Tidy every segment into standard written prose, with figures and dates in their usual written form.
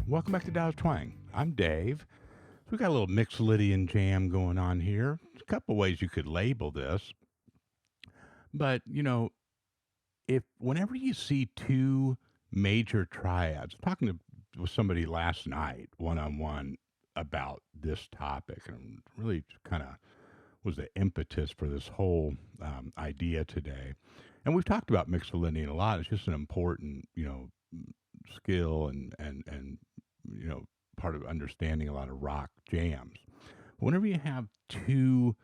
Welcome back to Dow's Twang. I'm Dave. So we got a little MIXOLYDIAN jam going on here. There's a couple ways you could label this, but if whenever you see two major triads, with somebody last night one on one about this topic, and really kind of was the impetus for this whole idea today. And we've talked about MIXOLYDIAN a lot. It's just an important, skill and you know part of understanding a lot of rock jams. Whenever you have two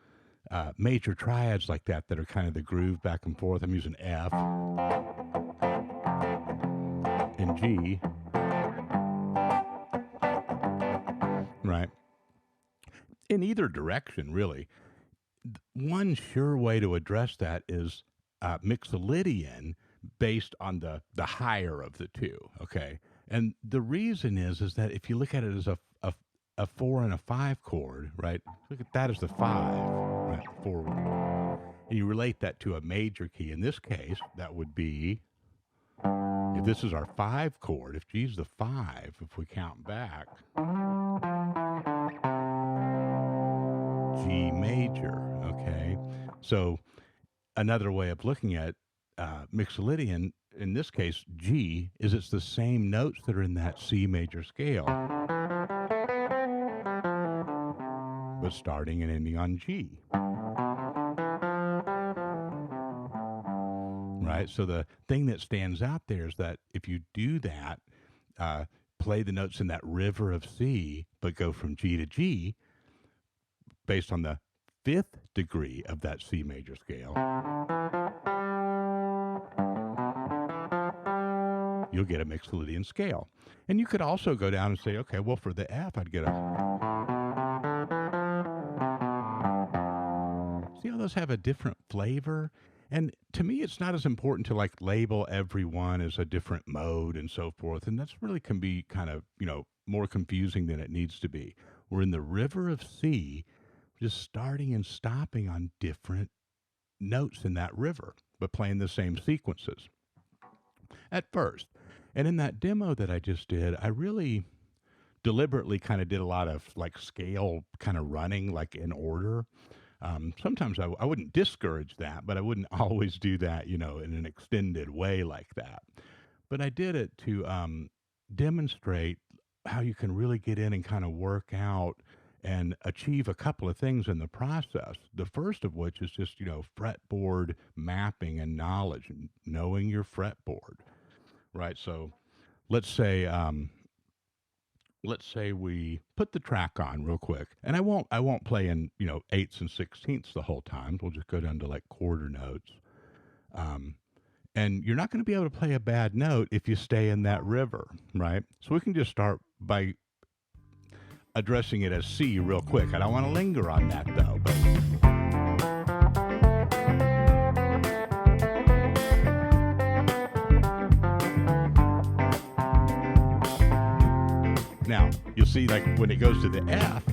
major triads like that are kind of the groove back and forth, I'm using F and G, right? In either direction, really. One sure way to address that is MIXOLYDIAN based on the higher of the two. Okay, and the reason is that if you look at it as a 4 and a 5 chord, right? Look at that as the 5, right? 4, and you relate that to a major key. In this case, that would be, if this is our 5 chord, if G's the 5, if we count back, G major. Okay, so another way of looking at MIXOLYDIAN, in this case, G, is it's the same notes that are in that C major scale, but starting and ending on G. Right? So the thing that stands out there is that if you do that, play the notes in that river of C, but go from G to G, based on the 5th degree of that C major scale, you'll get a MIXOLYDIAN scale. And you could also go down and say, okay, well, for the F, I'd get a. See how those have a different flavor? And to me, it's not as important to like label every one as a different mode and so forth. And that's really can be kind of, more confusing than it needs to be. We're in the river of C, just starting and stopping on different notes in that river, but playing the same sequences at first. And in that demo that I just did, I really deliberately kind of did a lot of like scale kind of running, like in order. Sometimes I wouldn't discourage that, but I wouldn't always do that, in an extended way like that. But I did it to demonstrate how you can really get in and kind of work out and achieve a couple of things in the process. The first of which is just, fretboard mapping and knowledge and knowing your fretboard, right? So let's say we put the track on real quick, and I won't play in 8ths and 16ths the whole time. We'll just go down to like quarter notes, and you're not going to be able to play a bad note if you stay in that river, right? So we can just start by addressing it as C real quick. I don't want to linger on that though, but now, you'll see, like, when it goes to the F,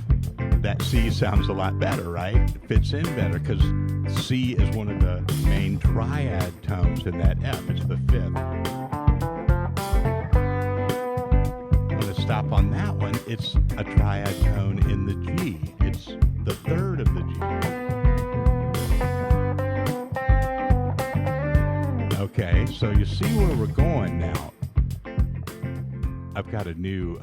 that C sounds a lot better, right? It fits in better because C is one of the main triad tones in that F. It's the 5th. I'm going to stop on that one. It's a triad tone in the G. It's the 3rd of the G. Okay, so you see where we're going now. I've got a new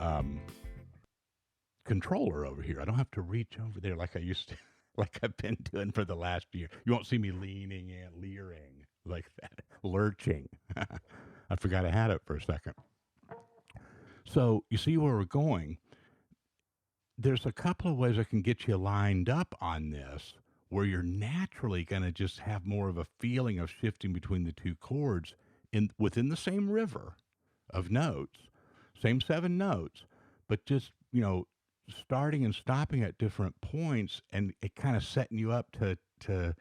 controller over here. I don't have to reach over there like I used to, like I've been doing for the last year. You won't see me leaning and leering like that, lurching. I forgot I had it for a second. So you see where we're going. There's a couple of ways I can get you lined up on this where you're naturally going to just have more of a feeling of shifting between the two chords within the same river of notes. Same 7 notes, but just, starting and stopping at different points, and it kind of setting you up to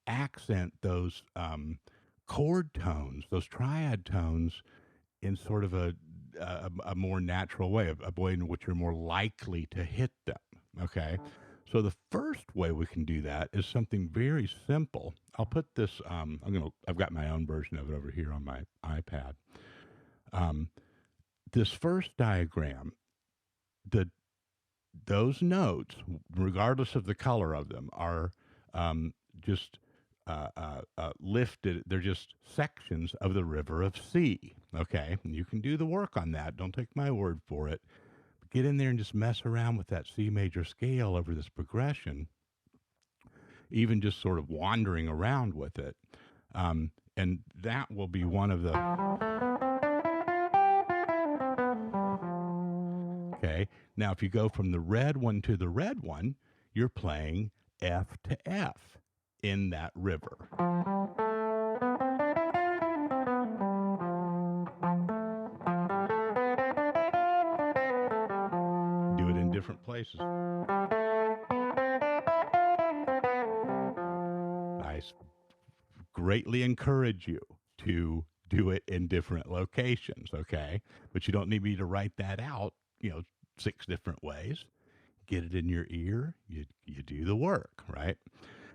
accent those chord tones, those triad tones, in sort of a more natural way, a way in which you're more likely to hit them. Okay, so the first way we can do that is something very simple. I'll put this. I've got my own version of it over here on my iPad. This first diagram the those notes, regardless of the color of them, are just lifted. They're just sections of the river of C. Okay, and you can do the work on that. Don't take my word for it. Get in there and just mess around with that C major scale over this progression, even just sort of wandering around with it. And that will be one of the. Okay. Now, if you go from the red one to the red one, you're playing F to F in that river. Do it in different places. I greatly encourage you to do it in different locations, okay? But you don't need me to write that out, 6 different ways. Get it in your ear, you do the work, right?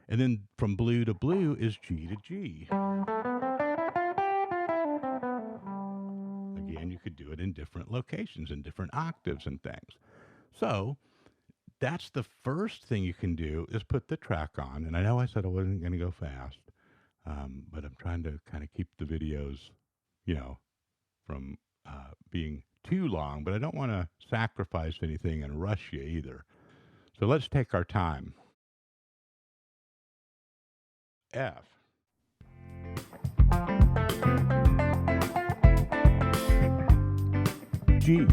And then from blue to blue is G to G. Again, you could do it in different locations, in different octaves and things. So that's the first thing you can do is put the track on. And I know I said I wasn't going to go fast, but I'm trying to kind of keep the videos, from being too long. But I don't want to sacrifice anything and rush you either. So let's take our time. F. G.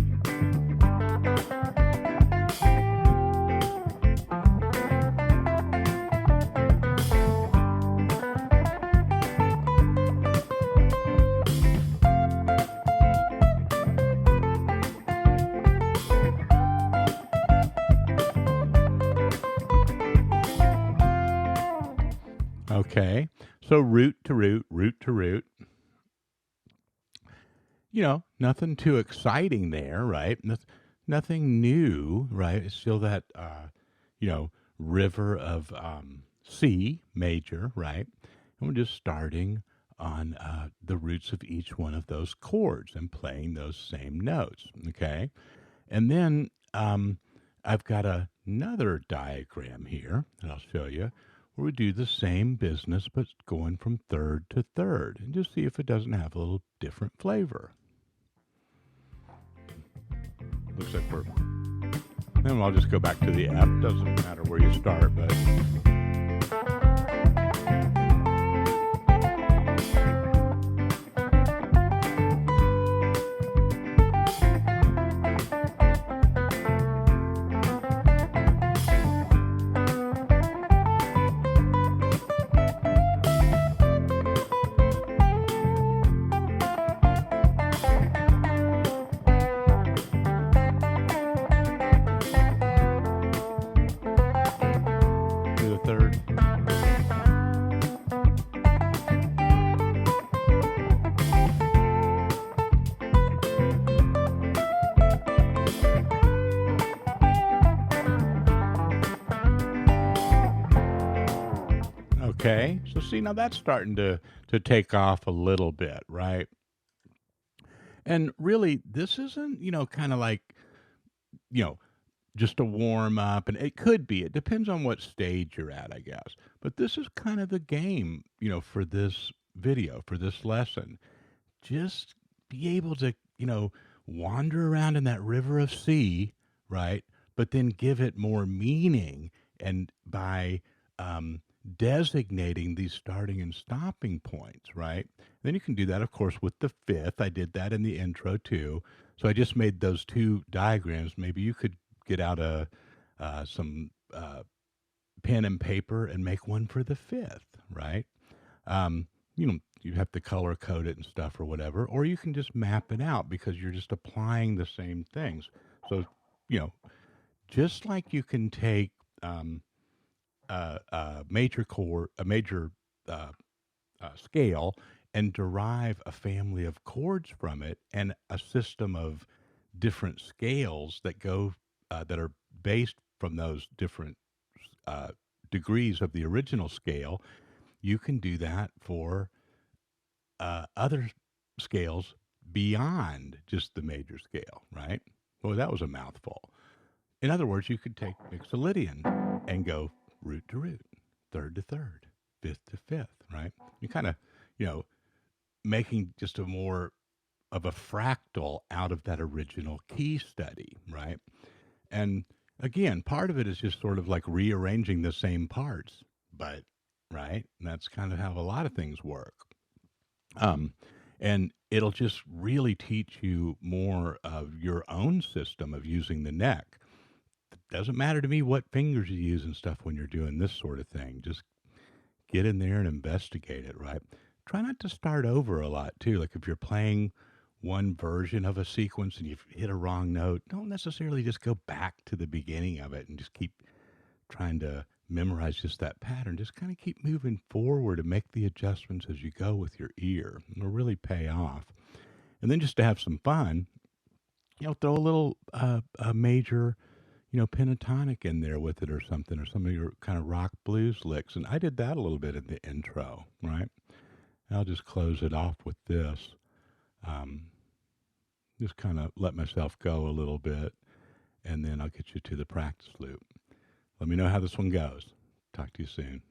Okay, so root to root, root to root. Nothing too exciting there, right? Nothing new, right? It's still that, river of C major, right? And we're just starting on the roots of each one of those chords and playing those same notes, okay? And then I've got another diagram here that I'll show you where we do the same business but going from third to third and just see if it doesn't have a little different flavor. Looks like we're. Then I'll just go back to the F. Doesn't matter where you start, but. Okay, so see, now that's starting to take off a little bit, right? And really, this isn't, kind of like, just a warm up, and it could be. It depends on what stage you're at, I guess. But this is kind of the game, for this video, for this lesson. Just be able to, wander around in that river of C, right? But then give it more meaning, and by designating these starting and stopping points, right? Then you can do that, of course, with the fifth. I did that in the intro too. So I just made those 2 diagrams. Maybe you could get out some pen and paper and make one for the fifth, right? You have to color code it and stuff or whatever, or you can just map it out because you're just applying the same things. So, just like you can take a major chord, a major scale, and derive a family of chords from it and a system of different scales that go that are based from those different degrees of the original scale. You can do that for other scales beyond just the major scale, right? Well, that was a mouthful. In other words, you could take Mixolydian and go root to root, third to third, fifth to fifth, right? You kind of, you know, making just a more of a fractal out of that original key study, right? And again, part of it is just sort of like rearranging the same parts, but right, and that's kind of how a lot of things work. Um, and it'll just really teach you more of your own system of using the neck. It doesn't matter to me what fingers you use and stuff when you're doing this sort of thing. Just get in there and investigate it, right? Try not to start over a lot too. Like if you're playing one version of a sequence and you've hit a wrong note, don't necessarily just go back to the beginning of it and just keep trying to memorize just that pattern. Just kind of keep moving forward and make the adjustments as you go with your ear. It'll really pay off. And then just to have some fun, throw a little a major, pentatonic in there with it or something, or some of your kind of rock blues licks. And I did that a little bit in the intro, right? And I'll just close it off with this. Um, just kind of let myself go a little bit, and then I'll get you to the practice loop. Let me know how this one goes. Talk to you soon.